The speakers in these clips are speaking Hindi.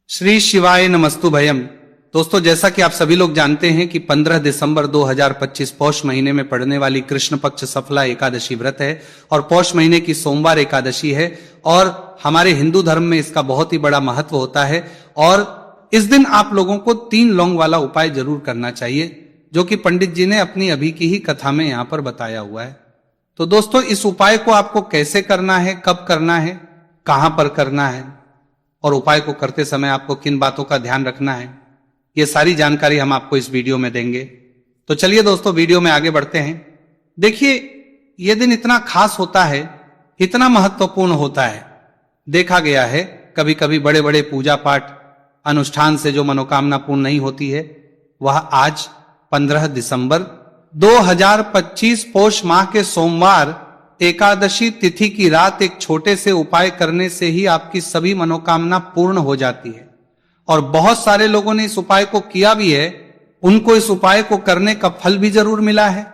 श्री शिवाय नमस्तु भयम। दोस्तों, जैसा कि आप सभी लोग जानते हैं कि 15 दिसंबर 2025 पौष महीने में पड़ने वाली कृष्ण पक्ष सफला एकादशी व्रत है और पौष महीने की सोमवार एकादशी है और हमारे हिंदू धर्म में इसका बहुत ही बड़ा महत्व होता है। और इस दिन आप लोगों को 3 लौंग वाला उपाय जरूर करना चाहिए, जो कि पंडित जी ने अपनी अभी की ही कथा में यहां पर बताया हुआ है। तो दोस्तों, इस उपाय को आपको कैसे करना है, कब करना है, कहां पर करना है और उपाय को करते समय आपको किन बातों का ध्यान रखना है, ये सारी जानकारी हम आपको इस वीडियो में देंगे। तो चलिए दोस्तों, वीडियो में आगे बढ़ते हैं। देखिए, यह दिन इतना खास होता है, इतना महत्वपूर्ण होता है। देखा गया है कभी कभी बड़े बड़े पूजा पाठ अनुष्ठान से जो मनोकामना पूर्ण नहीं होती है, वह आज 15 दिसंबर 2025 पौष माह के सोमवार एकादशी तिथि की रात एक छोटे से उपाय करने से ही आपकी सभी मनोकामना पूर्ण हो जाती है। और बहुत सारे लोगों ने इस उपाय को किया भी है, उनको इस उपाय को करने का फल भी जरूर मिला है।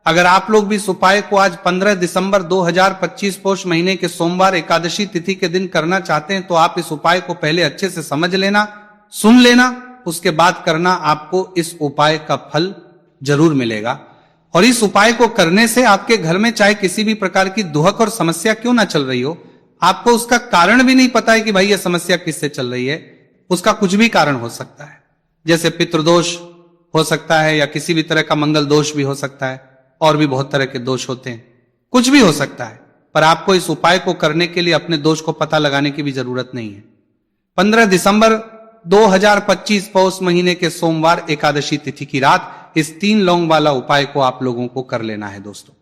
अगर आप लोग भी इस उपाय को आज 15 दिसंबर 2025 पौष महीने के सोमवार एकादशी तिथि के दिन करना चाहते हैं, तो आप इस उपाय को पहले अच्छे से समझ लेना, सुन लेना, उसके बाद करना। आपको इस उपाय का फल जरूर मिलेगा। और इस उपाय को करने से आपके घर में चाहे किसी भी प्रकार की दुहक और समस्या क्यों ना चल रही हो, आपको उसका कारण भी नहीं पता है कि भाई यह समस्या किससे चल रही है, उसका कुछ भी कारण हो सकता है। जैसे पितृदोष हो सकता है या किसी भी तरह का मंगल दोष भी हो सकता है, और भी बहुत तरह के दोष होते हैं, कुछ भी हो सकता है। पर आपको इस उपाय को करने के लिए अपने दोष को पता लगाने की भी जरूरत नहीं है। 15 दिसंबर 2025 पौष महीने के सोमवार एकादशी तिथि की रात इस 3 लौंग वाला उपाय को आप लोगों को कर लेना है। दोस्तों,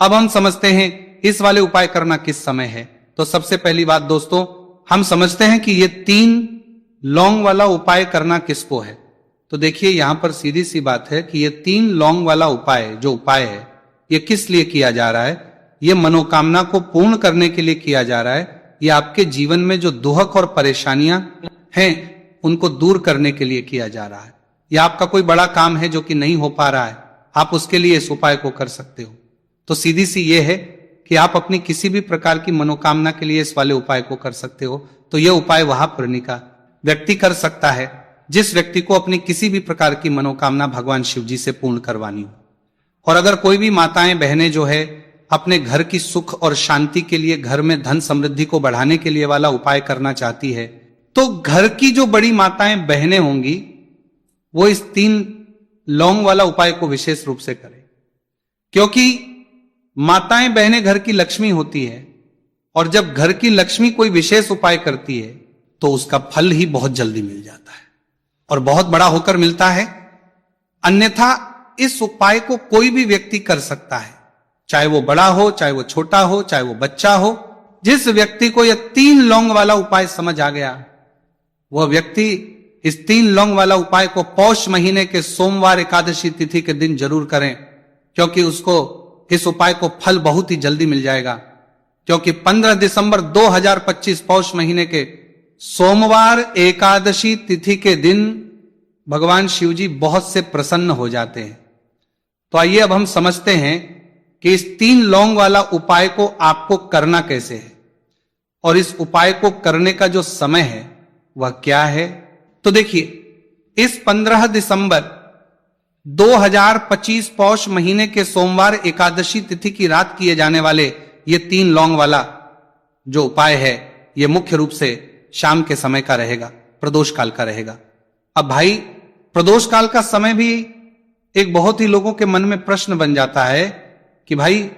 अब हम समझते हैं इस वाले उपाय करना किस समय है। तो सबसे पहली बात दोस्तों, हम समझते हैं कि ये 3 लौंग वाला उपाय करना किसको है। तो देखिए, यहां पर सीधी सी बात है कि ये 3 लौंग वाला उपाय जो उपाय है, ये किस लिए किया जा रहा है। ये मनोकामना को पूर्ण करने के लिए किया जा रहा है। ये आपके जीवन में जो दुहक और परेशानियां हैं उनको दूर करने के लिए किया जा रहा है। या आपका कोई बड़ा काम है जो कि नहीं हो पा रहा है, आप उसके लिए इस उपाय को कर सकते हो। तो सीधी सी ये है कि आप अपनी किसी भी प्रकार की मनोकामना के लिए इस वाले उपाय को कर सकते हो। तो यह उपाय वह का व्यक्ति कर सकता है जिस व्यक्ति को अपनी किसी भी प्रकार की मनोकामना भगवान शिव जी से पूर्ण करवानी हो। और अगर कोई भी माताएं बहनें जो है अपने घर की सुख और शांति के लिए, घर में धन समृद्धि को बढ़ाने के लिए वाला उपाय करना चाहती है, तो घर की जो बड़ी माताएं बहनें होंगी वो इस 3 लौंग वाला उपाय को विशेष रूप से करें। क्योंकि माताएं बहनें घर की लक्ष्मी होती है, और जब घर की लक्ष्मी कोई विशेष उपाय करती है तो उसका फल ही बहुत जल्दी मिल जाता है और बहुत बड़ा होकर मिलता है। अन्यथा इस उपाय को कोई भी व्यक्ति कर सकता है, चाहे वो बड़ा हो, चाहे वो छोटा हो, चाहे वो बच्चा हो। जिस व्यक्ति को यह 3 लौंग वाला उपाय समझ आ गया, वह व्यक्ति इस 3 लौंग वाला उपाय को पौष महीने के सोमवार एकादशी तिथि के दिन जरूर करें, क्योंकि उसको इस उपाय को फल बहुत ही जल्दी मिल जाएगा। क्योंकि 15 दिसंबर 2025 पौष महीने के सोमवार एकादशी तिथि के दिन भगवान शिव जी बहुत से प्रसन्न हो जाते हैं। तो आइए अब हम समझते हैं कि इस 3 लौंग वाला उपाय को आपको करना कैसे है और इस उपाय को करने का जो समय है वह क्या है। तो देखिए, इस 15 दिसंबर 2025 पौष महीने के सोमवार एकादशी तिथि की रात किए जाने वाले ये 3 लौंग वाला जो उपाय है, ये मुख्य रूप से शाम के समय का रहेगा, प्रदोष काल का रहेगा। अब भाई, प्रदोष काल का समय भी एक बहुत ही लोगों के मन में प्रश्न बन जाता है कि भाई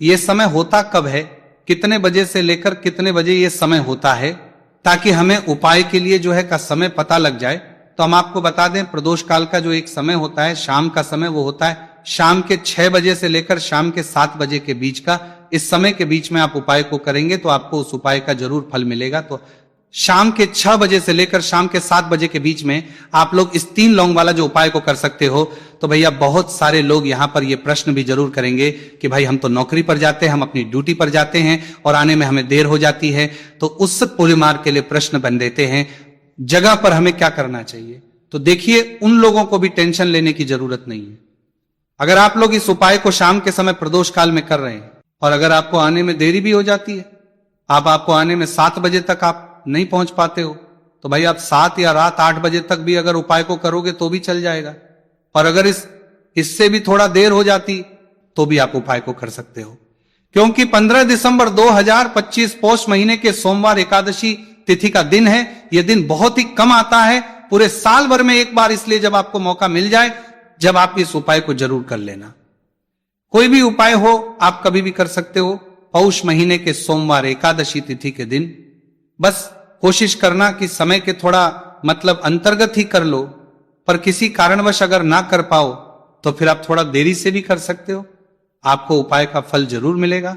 ये समय होता कब है, कितने बजे से लेकर कितने बजे ये समय होता है, ताकि हमें उपाय के लिए जो है का समय पता लग जाए। तो हम आपको बता दें, प्रदोष काल का जो एक समय होता है, शाम का समय, वो होता है शाम के 6 बजे से लेकर शाम के 7 बजे के बीच का। इस समय के बीच में आप उपाय को करेंगे तो आपको उस उपाय का जरूर फल मिलेगा। तो शाम के 6 बजे से लेकर शाम के 7 बजे के बीच में आप लोग इस 3 लौंग वाला जो उपाय को कर सकते हो। तो भैया, बहुत सारे लोग यहां पर ये प्रश्न भी जरूर करेंगे कि भाई हम तो नौकरी पर जाते हैं, हम अपनी ड्यूटी पर जाते हैं और आने में हमें देर हो जाती है। तो उस परिवार के लिए प्रश्न बन देते हैं, जगह पर हमें क्या करना चाहिए। तो देखिए, उन लोगों को भी टेंशन लेने की जरूरत नहीं है। अगर आप लोग इस उपाय को शाम के समय प्रदोष काल में कर रहे हैं और अगर आपको आने में देरी भी हो जाती है, आपको आने में 7 बजे तक आप नहीं पहुंच पाते हो, तो भाई आप 7 या रात 8 बजे तक भी अगर उपाय को करोगे तो भी चल जाएगा। और अगर इससे भी थोड़ा देर हो जाती तो भी आप उपाय को कर सकते हो, क्योंकि 15 दिसंबर 2025 पौष महीने के सोमवार एकादशी तिथि का दिन है। यह दिन बहुत ही कम आता है, पूरे साल भर में एक बार, इसलिए जब आपको मौका मिल जाए, जब आप इस उपाय को जरूर कर लेना। कोई भी उपाय हो आप कभी भी कर सकते हो, पौष महीने के सोमवार एकादशी तिथि के दिन। बस कोशिश करना कि समय के थोड़ा मतलब अंतर्गत ही कर लो, पर किसी कारणवश अगर ना कर पाओ तो फिर आप थोड़ा देरी से भी कर सकते हो, आपको उपाय का फल जरूर मिलेगा।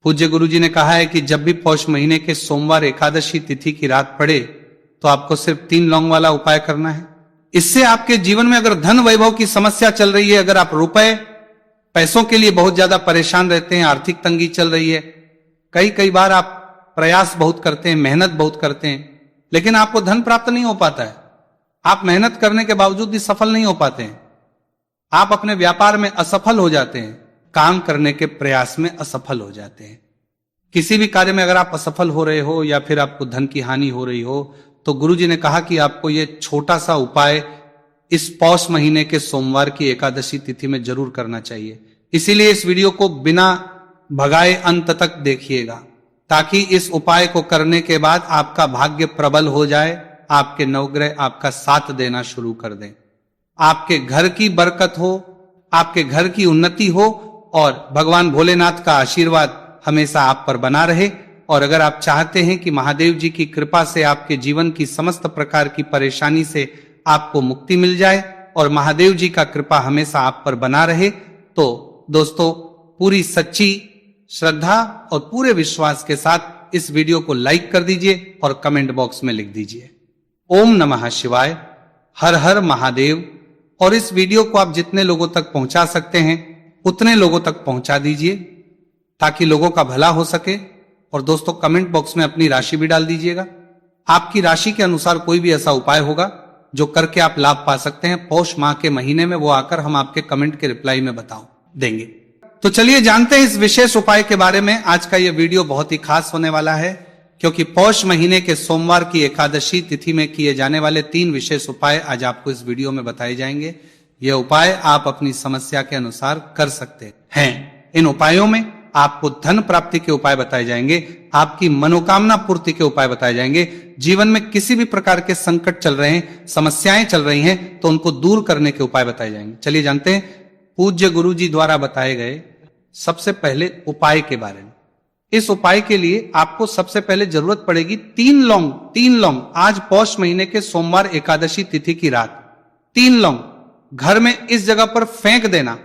पूज्य गुरु जी ने कहा है कि जब भी पौष महीने के सोमवार एकादशी तिथि की रात पड़े तो आपको सिर्फ 3 लौंग वाला उपाय करना है। इससे आपके जीवन में अगर धन वैभव की समस्या चल रही है, अगर आप रुपए पैसों के लिए बहुत ज्यादा परेशान रहते हैं, आर्थिक तंगी चल रही है, कई बार आप प्रयास बहुत करते हैं, मेहनत बहुत करते हैं, लेकिन आपको धन प्राप्त नहीं हो पाता है, आप मेहनत करने के बावजूद भी सफल नहीं हो पाते हैं, आप अपने व्यापार में असफल हो जाते हैं, काम करने के प्रयास में असफल हो जाते हैं, किसी भी कार्य में अगर आप असफल हो रहे हो या फिर आपको धन की हानि हो रही हो, तो गुरु जी ने कहा कि आपको यह छोटा सा उपाय इस पौष महीने के सोमवार की एकादशी तिथि में जरूर करना चाहिए। इसीलिए इस वीडियो को बिना भगाए अंत तक देखिएगा, ताकि इस उपाय को करने के बाद आपका भाग्य प्रबल हो जाए, आपके नवग्रह आपका साथ देना शुरू कर दें, आपके घर की बरकत हो, आपके घर की उन्नति हो और भगवान भोलेनाथ का आशीर्वाद हमेशा आप पर बना रहे। और अगर आप चाहते हैं कि महादेव जी की कृपा से आपके जीवन की समस्त प्रकार की परेशानी से आपको मुक्ति मिल जाए और महादेव जी का कृपा हमेशा आप पर बना रहे, तो दोस्तों पूरी सच्ची श्रद्धा और पूरे विश्वास के साथ इस वीडियो को लाइक कर दीजिए और कमेंट बॉक्स में लिख दीजिए ओम नमः शिवाय, हर हर महादेव। और इस वीडियो को आप जितने लोगों तक पहुंचा सकते हैं उतने लोगों तक पहुंचा दीजिए, ताकि लोगों का भला हो सके। और दोस्तों कमेंट बॉक्स में अपनी राशि भी डाल दीजिएगा, आपकी राशि के अनुसार कोई भी ऐसा उपाय होगा जो करके आप लाभ पा सकते हैं पौष माह के महीने में, वो आकर हम आपके कमेंट के रिप्लाई में बताओ देंगे। तो चलिए जानते हैं इस विशेष उपाय के बारे में। आज का यह वीडियो बहुत ही खास होने वाला है, क्योंकि पौष महीने के सोमवार की एकादशी तिथि में किए जाने वाले 3 विशेष उपाय आज आपको इस वीडियो में बताए जाएंगे। यह उपाय आप अपनी समस्या के अनुसार कर सकते हैं। इन उपायों में आपको धन प्राप्ति के उपाय बताए जाएंगे, आपकी मनोकामना पूर्ति के उपाय बताए जाएंगे, जीवन में किसी भी प्रकार के संकट चल रहे हैं, समस्याएं चल रही हैं, तो उनको दूर करने के उपाय बताए जाएंगे। चलिए जानते हैं पूज्य गुरु जी द्वारा बताए गए सबसे पहले उपाय के बारे में। इस उपाय के लिए आपको सबसे पहले जरूरत पड़ेगी 3 लौंग। आज पौष महीने के सोमवार एकादशी तिथि की रात 3 लौंग घर में इस जगह पर फेंक देना।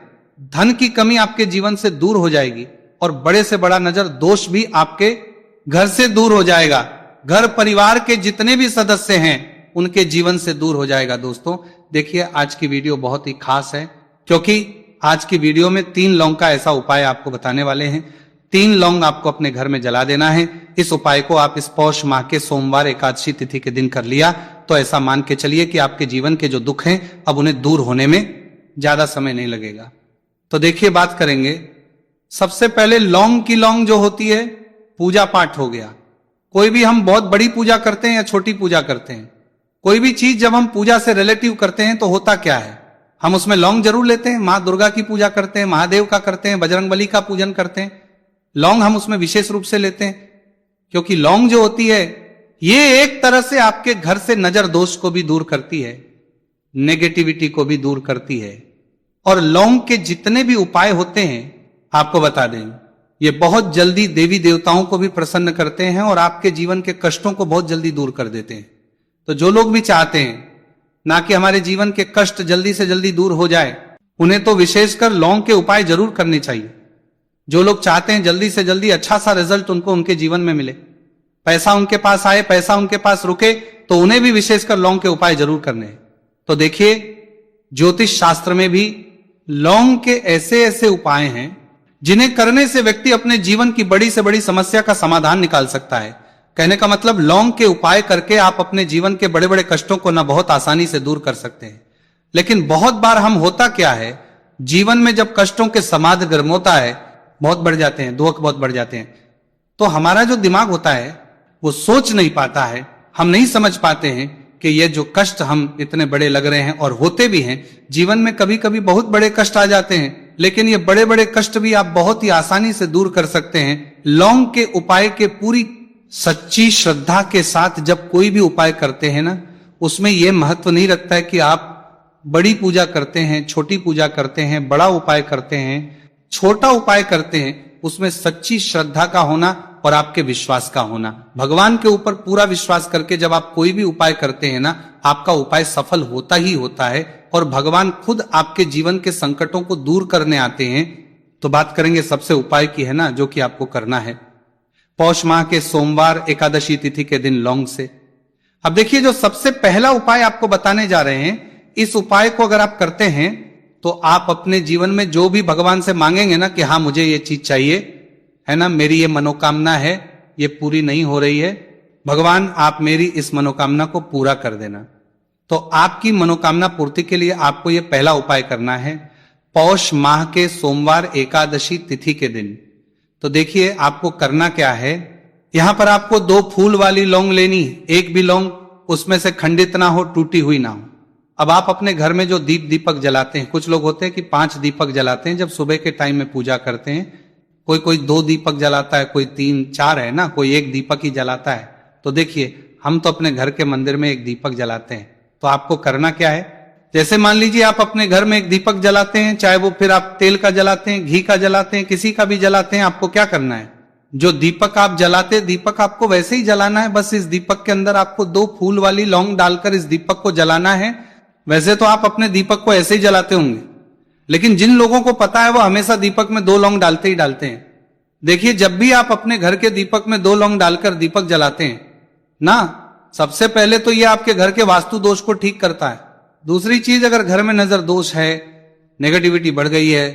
धन की कमी आपके जीवन से दूर हो जाएगी और बड़े से बड़ा नजर दोष भी आपके घर से दूर हो जाएगा। घर परिवार के जितने भी सदस्य हैं उनके जीवन से दूर हो जाएगा। दोस्तों देखिए आज की वीडियो बहुत ही खास है, क्योंकि आज की वीडियो में 3 लौंग का ऐसा उपाय आपको बताने वाले हैं। 3 लौंग आपको अपने घर में जला देना है। इस उपाय को आप इस पौष माह के सोमवार एकादशी तिथि के दिन कर लिया तो ऐसा मान के चलिए कि आपके जीवन के जो दुख हैं अब उन्हें दूर होने में ज्यादा समय नहीं लगेगा। तो देखिए बात करेंगे सबसे पहले लौंग की लौंग जो होती है, पूजा पाठ हो गया। कोई भी हम बहुत बड़ी पूजा करते हैं या छोटी पूजा करते हैं, कोई भी चीज जब हम पूजा से रिलेटिव करते हैं तो होता क्या है, हम उसमें लौंग जरूर लेते हैं। मां दुर्गा की पूजा करते हैं, महादेव का करते हैं, बजरंगबली का पूजन करते हैं, लौंग हम उसमें विशेष रूप से लेते हैं, क्योंकि लौंग जो होती है ये एक तरह से आपके घर से नजर दोष को भी दूर करती है, नेगेटिविटी को भी दूर करती है। और लौंग के जितने भी उपाय होते हैं आपको बता दें, ये बहुत जल्दी देवी देवताओं को भी प्रसन्न करते हैं और आपके जीवन के कष्टों को बहुत जल्दी दूर कर देते हैं। तो जो लोग भी चाहते हैं ना कि हमारे जीवन के कष्ट जल्दी से जल्दी दूर हो जाए, उन्हें तो विशेषकर लौंग के उपाय जरूर करने चाहिए। जो लोग चाहते हैं जल्दी से जल्दी अच्छा सा रिजल्ट उनको उनके जीवन में मिले, पैसा उनके पास आए, पैसा उनके पास रुके, तो उन्हें भी विशेषकर लौंग के उपाय जरूर करने हैं। तो देखिए ज्योतिष शास्त्र में भी लौंग के ऐसे ऐसे उपाय हैं जिन्हें करने से व्यक्ति अपने जीवन की बड़ी से बड़ी समस्या का समाधान निकाल सकता है। कहने का मतलब लौंग के उपाय करके आप अपने जीवन के बड़े बड़े कष्टों को ना बहुत आसानी से दूर कर सकते हैं। लेकिन बहुत बार हम होता क्या है, जीवन में जब कष्टों के समाध गर्मोता है, बहुत बढ़ जाते हैं, दुख बहुत बढ़ जाते हैं, तो हमारा जो दिमाग होता है वो सोच नहीं पाता है, हम नहीं समझ पाते हैं कि ये जो कष्ट हम इतने बड़े लग रहे हैं, और होते भी हैं जीवन में, कभी कभी बहुत बड़े कष्ट आ जाते हैं, लेकिन ये बड़े बड़े कष्ट भी आप बहुत ही आसानी से दूर कर सकते हैं लौंग के उपाय के पूरी सच्ची श्रद्धा के साथ। जब कोई भी उपाय करते हैं ना, उसमें यह महत्व नहीं रखता है कि आप बड़ी पूजा करते हैं, छोटी पूजा करते हैं, बड़ा उपाय करते हैं, छोटा उपाय करते हैं, उसमें सच्ची श्रद्धा का होना और आपके विश्वास का होना। भगवान के ऊपर पूरा विश्वास करके जब आप कोई भी उपाय करते हैं ना, आपका उपाय सफल होता ही होता है, और भगवान खुद आपके जीवन के संकटों को दूर करने आते हैं। तो बात करेंगे सबसे उपाय की, है ना, जो कि आपको करना है पौष माह के सोमवार एकादशी तिथि के दिन लौंग से। अब देखिए, जो सबसे पहला उपाय आपको बताने जा रहे हैं, इस उपाय को अगर आप करते हैं तो आप अपने जीवन में जो भी भगवान से मांगेंगे ना कि हाँ मुझे ये चीज चाहिए, है ना, मेरी ये मनोकामना है, ये पूरी नहीं हो रही है, भगवान आप मेरी इस मनोकामना को पूरा कर देना। तो आपकी मनोकामना पूर्ति के लिए आपको ये पहला उपाय करना है पौष माह के सोमवार एकादशी तिथि के दिन। तो देखिए आपको करना क्या है, यहां पर आपको 2 फूल वाली लौंग लेनी, एक भी लौंग उसमें से खंडित ना हो, टूटी हुई ना हो। अब आप अपने घर में जो दीपक जलाते हैं, कुछ लोग होते हैं कि 5 दीपक जलाते हैं जब सुबह के टाइम में पूजा करते हैं, कोई 2 दीपक जलाता है, कोई 3 4 है ना, कोई 1 दीपक ही जलाता है। तो देखिए हम तो अपने घर के मंदिर में 1 दीपक जलाते हैं। तो आपको करना क्या है, जैसे मान लीजिए आप अपने घर में 1 दीपक जलाते हैं, चाहे वो फिर आप तेल का जलाते हैं, घी का जलाते हैं, किसी का भी जलाते हैं, आपको क्या करना है, जो दीपक आप जलाते, दीपक आपको वैसे ही जलाना है, बस इस दीपक के अंदर आपको 2 फूल वाली लौंग डालकर इस दीपक को जलाना है। वैसे तो आप अपने दीपक को ऐसे ही जलाते होंगे, लेकिन जिन लोगों को पता है वो हमेशा दीपक में 2 लौंग डालते ही डालते हैं। देखिए जब भी आप अपने घर के दीपक में 2 लौंग डालकर दीपक जलाते हैं ना, सबसे पहले तो ये आपके घर के वास्तु दोष को ठीक करता है। दूसरी चीज, अगर घर में नजर दोष है, नेगेटिविटी बढ़ गई है,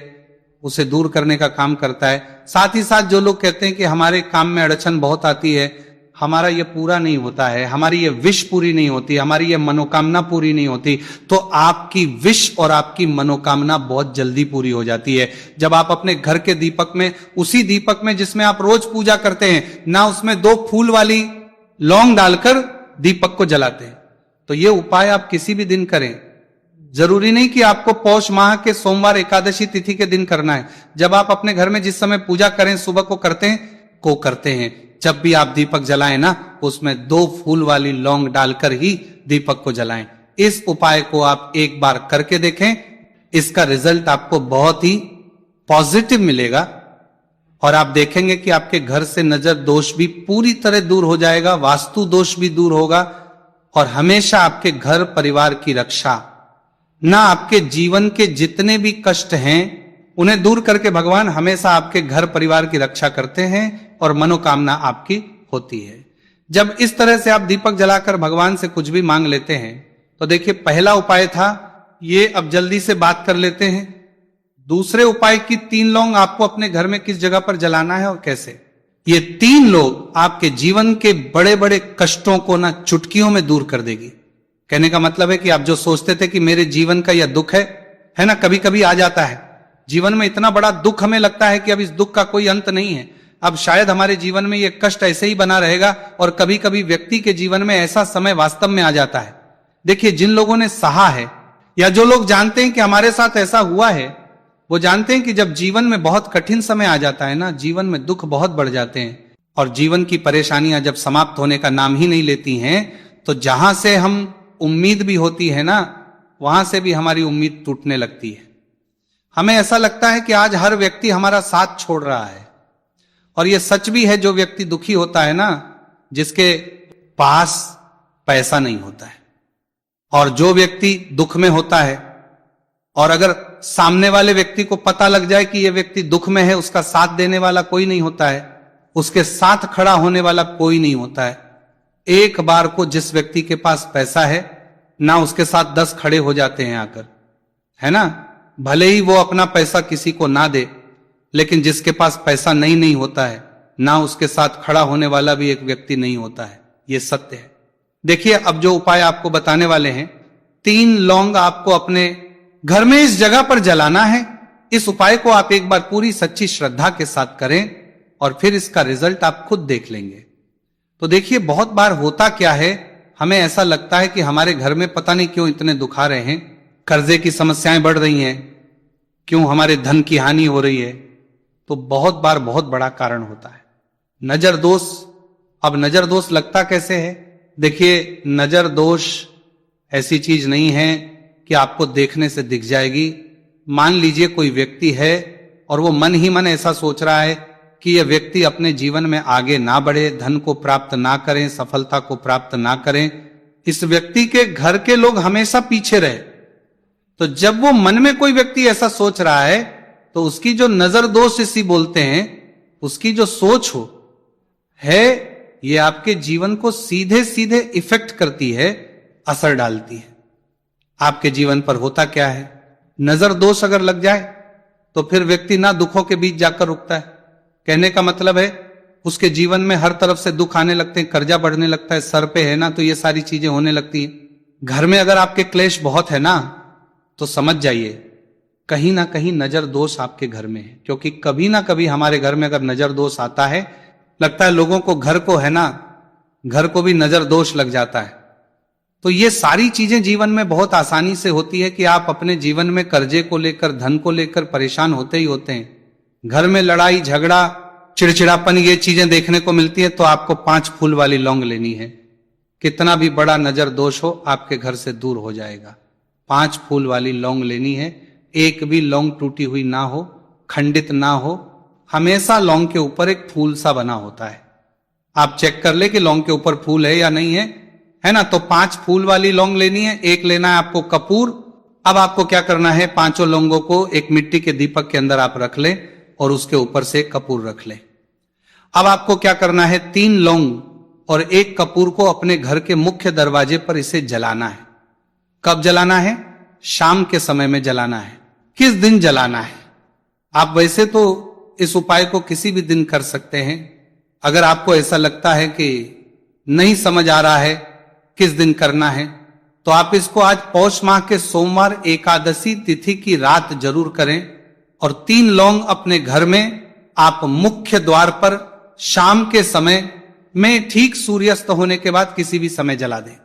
उसे दूर करने का काम करता है। साथ ही साथ जो लोग कहते हैं कि हमारे काम में अड़चन बहुत आती है, हमारा ये पूरा नहीं होता है, हमारी ये विश पूरी नहीं होती, हमारी ये मनोकामना पूरी नहीं होती, तो आपकी विश और आपकी मनोकामना बहुत जल्दी पूरी हो जाती है जब आप अपने घर के दीपक में, उसी दीपक में जिसमें आप रोज पूजा करते हैं ना, उसमें 2 फूल वाली लौंग डालकर दीपक को जलाते हैं। तो ये उपाय आप किसी भी दिन करें, जरूरी नहीं कि आपको पौष माह के सोमवार एकादशी तिथि के दिन करना है। जब आप अपने घर में जिस समय पूजा करें, सुबह को करते हैं, जब भी आप दीपक जलाएं ना, उसमें 2 फूल वाली लौंग डालकर ही दीपक को जलाएं। इस उपाय को आप एक बार करके देखें, इसका रिजल्ट आपको बहुत ही पॉजिटिव मिलेगा, और आप देखेंगे कि आपके घर से नजर दोष भी पूरी तरह दूर हो जाएगा, वास्तु दोष भी दूर होगा, और हमेशा आपके घर परिवार की रक्षा, ना आपके जीवन के जितने भी कष्ट हैं उन्हें दूर करके भगवान हमेशा आपके घर परिवार की रक्षा करते हैं और मनोकामना आपकी होती है। जब इस तरह से आप दीपक जलाकर भगवान से कुछ भी मांग लेते हैं, तो देखिए पहला उपाय था ये, अब जल्दी से बात कर लेते हैं दूसरे उपाय की। 3 लौंग आपको अपने घर में किस जगह पर जलाना है और कैसे। ये 3 लोग आपके जीवन के बड़े बड़े कष्टों को ना चुटकियों में दूर कर देगी। कहने का मतलब है कि आप जो सोचते थे कि मेरे जीवन का यह दुख है ना, कभी कभी आ जाता है जीवन में इतना बड़ा दुख, हमें लगता है कि अब इस दुख का कोई अंत नहीं है, अब शायद हमारे जीवन में यह कष्ट ऐसे ही बना रहेगा, और कभी कभी व्यक्ति के जीवन में ऐसा समय वास्तव में आ जाता है। देखिए जिन लोगों ने सहा है, या जो लोग जानते हैं कि हमारे साथ ऐसा हुआ है, वो जानते हैं कि जब जीवन में बहुत कठिन समय आ जाता है ना, जीवन में दुख बहुत बढ़ जाते हैं, और जीवन की परेशानियां जब समाप्त होने का नाम ही नहीं लेती हैं, तो जहां से हम उम्मीद भी होती है ना, वहां से भी हमारी उम्मीद टूटने लगती है। हमें ऐसा लगता है कि आज हर व्यक्ति हमारा साथ छोड़ रहा है, और यह सच भी है। जो व्यक्ति दुखी होता है ना, जिसके पास पैसा नहीं होता है, और जो व्यक्ति दुख में होता है, और अगर सामने वाले व्यक्ति को पता लग जाए कि यह व्यक्ति दुख में है, उसका साथ देने वाला कोई नहीं होता है, उसके साथ खड़ा होने वाला कोई नहीं होता है। एक बार को जिस व्यक्ति के पास पैसा है ना, उसके साथ 10 खड़े हो जाते हैं आकर, है ना, भले ही वो अपना पैसा किसी को ना दे, लेकिन जिसके पास पैसा नहीं होता है ना, उसके साथ खड़ा होने वाला भी एक व्यक्ति नहीं होता है। ये सत्य है। देखिए अब जो उपाय आपको बताने वाले हैं, 3 लौंग आपको अपने घर में इस जगह पर जलाना है। इस उपाय को आप एक बार पूरी सच्ची श्रद्धा के साथ करें, और फिर इसका रिजल्ट आप खुद देख लेंगे। तो देखिए बहुत बार होता क्या है हमें ऐसा लगता है कि हमारे घर में पता नहीं क्यों इतने दुख आ रहे हैं, कर्जे की समस्याएं बढ़ रही हैं, क्यों हमारे धन की हानि हो रही है, तो बहुत बार बहुत बड़ा कारण होता है नजर दोष। अब नजर दोष लगता कैसे है? देखिए, नजर दोष ऐसी चीज नहीं है कि आपको देखने से दिख जाएगी। मान लीजिए कोई व्यक्ति है और वो मन ही मन ऐसा सोच रहा है कि यह व्यक्ति अपने जीवन में आगे ना बढ़े, धन को प्राप्त ना करें, सफलता को प्राप्त ना करें, इस व्यक्ति के घर के लोग हमेशा पीछे रहे। तो जब वो मन में कोई व्यक्ति ऐसा सोच रहा है तो उसकी जो नजर दोष इसी बोलते हैं, उसकी जो सोच हो है, ये आपके जीवन को सीधे सीधे इफेक्ट करती है, असर डालती है। आपके जीवन पर होता क्या है, नजर दोष अगर लग जाए तो फिर व्यक्ति ना दुखों के बीच जाकर रुकता है। कहने का मतलब है उसके जीवन में हर तरफ से दुख आने लगते हैं, कर्जा बढ़ने लगता है, सर पे है ना तो ये सारी चीजें होने लगती हैं। घर में अगर आपके क्लेश बहुत है ना तो समझ जाइए कहीं ना कहीं नजर दोष आपके घर में है। क्योंकि कभी ना कभी हमारे घर में अगर नजर दोष आता है, लगता है लोगों को, घर को है ना, घर को भी नजर दोष लग जाता है। तो ये सारी चीजें जीवन में बहुत आसानी से होती है कि आप अपने जीवन में कर्जे को लेकर, धन को लेकर परेशान होते ही होते हैं। घर में लड़ाई झगड़ा, चिड़चिड़ापन, ये चीजें देखने को मिलती है तो आपको 5 फूल वाली लौंग लेनी है। कितना भी बड़ा नजर दोष हो आपके घर से दूर हो जाएगा। 5 फूल वाली लौंग लेनी है, एक भी लौंग टूटी हुई ना हो, खंडित ना हो, हमेशा लौंग के ऊपर एक फूल सा बना होता है। आप चेक कर ले कि लौंग के ऊपर फूल है या नहीं है ना। तो 5 फूल वाली लौंग लेनी है। एक लेना है आपको कपूर। अब आपको क्या करना है, 5 लौंगों को एक मिट्टी के दीपक के अंदर आप रख लें और उसके ऊपर से कपूर रख लें। अब आपको क्या करना है, 3 लौंग और 1 कपूर को अपने घर के मुख्य दरवाजे पर इसे जलाना है। कब जलाना है? शाम के समय में जलाना है। किस दिन जलाना है? आप वैसे तो इस उपाय को किसी भी दिन कर सकते हैं। अगर आपको ऐसा लगता है कि नहीं समझ आ रहा है किस दिन करना है, तो आप इसको आज पौष माह के सोमवार एकादशी तिथि की रात जरूर करें और 3 लौंग अपने घर में आप मुख्य द्वार पर शाम के समय में ठीक सूर्यास्त होने के बाद किसी भी समय जला दें।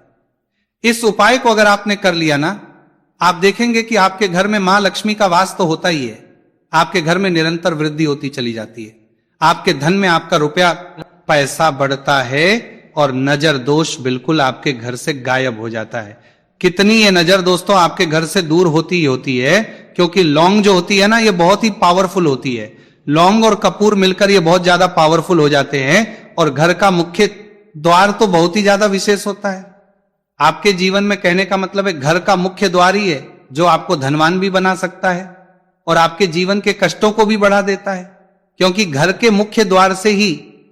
इस उपाय को अगर आपने कर लिया ना, आप देखेंगे कि आपके घर में मां लक्ष्मी का वास तो होता ही है, आपके घर में निरंतर वृद्धि होती चली जाती है, आपके धन में आपका रुपया पैसा बढ़ता है और नजर दोष बिल्कुल आपके घर से गायब हो जाता है। कितनी ये नजर दोस्तों आपके घर से दूर होती ही होती है, क्योंकि लौंग जो होती है ना, ये बहुत ही पावरफुल होती है। लौंग और कपूर मिलकर ये बहुत ज्यादा पावरफुल हो जाते हैं और घर का मुख्य द्वार तो बहुत ही ज्यादा विशेष होता है। आपके जीवन में, कहने का मतलब है, घर का मुख्य द्वार ही है जो आपको धनवान भी बना सकता है और आपके जीवन के कष्टों को भी बढ़ा देता है। क्योंकि घर के मुख्य द्वार से ही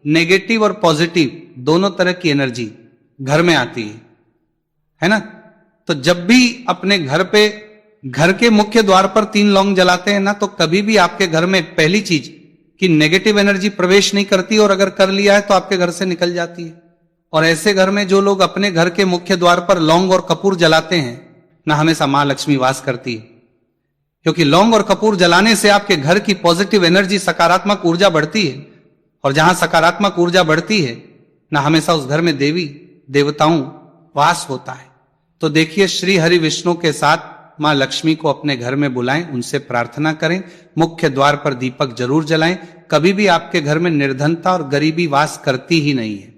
नेगेटिव और पॉजिटिव दोनों तरह की एनर्जी घर में आती है ना। तो जब भी अपने घर पे, घर के मुख्य द्वार पर 3 लौंग जलाते हैं ना, तो कभी भी आपके घर में पहली चीज कि नेगेटिव एनर्जी प्रवेश नहीं करती, और अगर कर लिया है तो आपके घर से निकल जाती है। और ऐसे घर में जो लोग अपने घर के मुख्य द्वार पर लौंग और कपूर जलाते हैं ना, हमेशा मां लक्ष्मी वास करती है। क्योंकि लौंग और कपूर जलाने से आपके घर की पॉजिटिव एनर्जी, सकारात्मक ऊर्जा बढ़ती है, और जहां सकारात्मक ऊर्जा बढ़ती है ना, हमेशा उस घर में देवी देवताओं वास होता है। तो देखिए, श्री हरि विष्णु के साथ मां लक्ष्मी को अपने घर में बुलाएं, उनसे प्रार्थना करें, मुख्य द्वार पर दीपक जरूर जलाएं। कभी भी आपके घर में निर्धनता और गरीबी वास करती ही नहीं है।